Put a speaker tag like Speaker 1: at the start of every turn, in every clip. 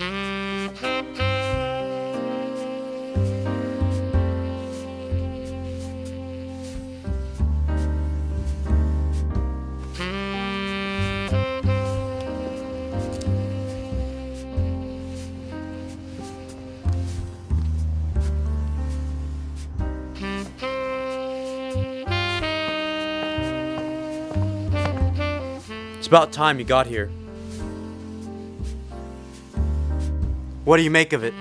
Speaker 1: It's about time you got here. What do you make of it?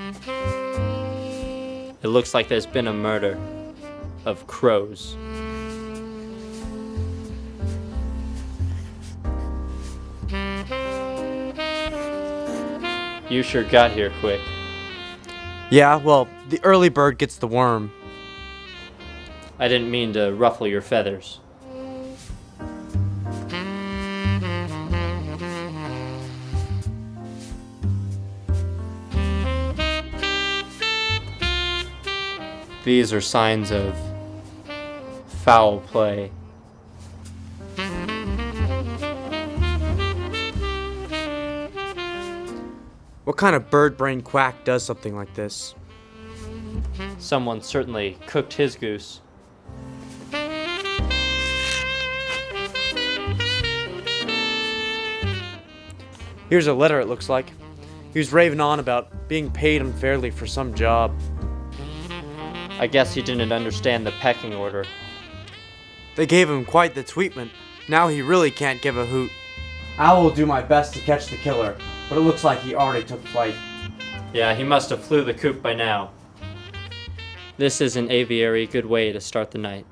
Speaker 2: It looks like there's been a murder of crows. You sure got here quick.
Speaker 1: Yeah, well, the early bird gets the worm.
Speaker 2: I didn't mean to ruffle your feathers. These are signs of foul play.
Speaker 1: What kind of bird-brained quack does something like this?
Speaker 2: Someone certainly cooked his goose.
Speaker 1: Here's a letter, it looks like. He was raving on about being paid unfairly for some job.
Speaker 2: I guess he didn't understand the pecking order.
Speaker 1: They gave him quite the treatment. Now he really can't give a hoot. I will do my best to catch the killer, but it looks like he already took flight.
Speaker 2: Yeah, he must have flew the coop by now. This isn't a very good way to start the night.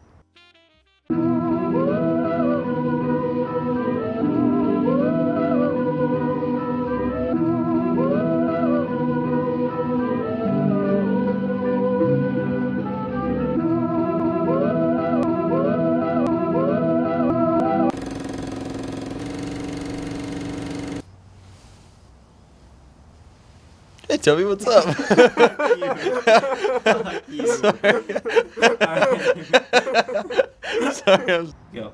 Speaker 3: Hey, Toby, what's up? Sorry.
Speaker 2: Go.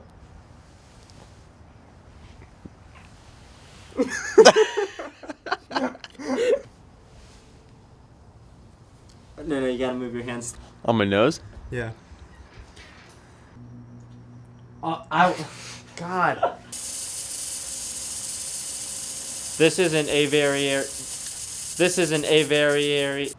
Speaker 2: No, you gotta move your hands.
Speaker 3: On my nose?
Speaker 1: Yeah. God.
Speaker 2: This isn't a very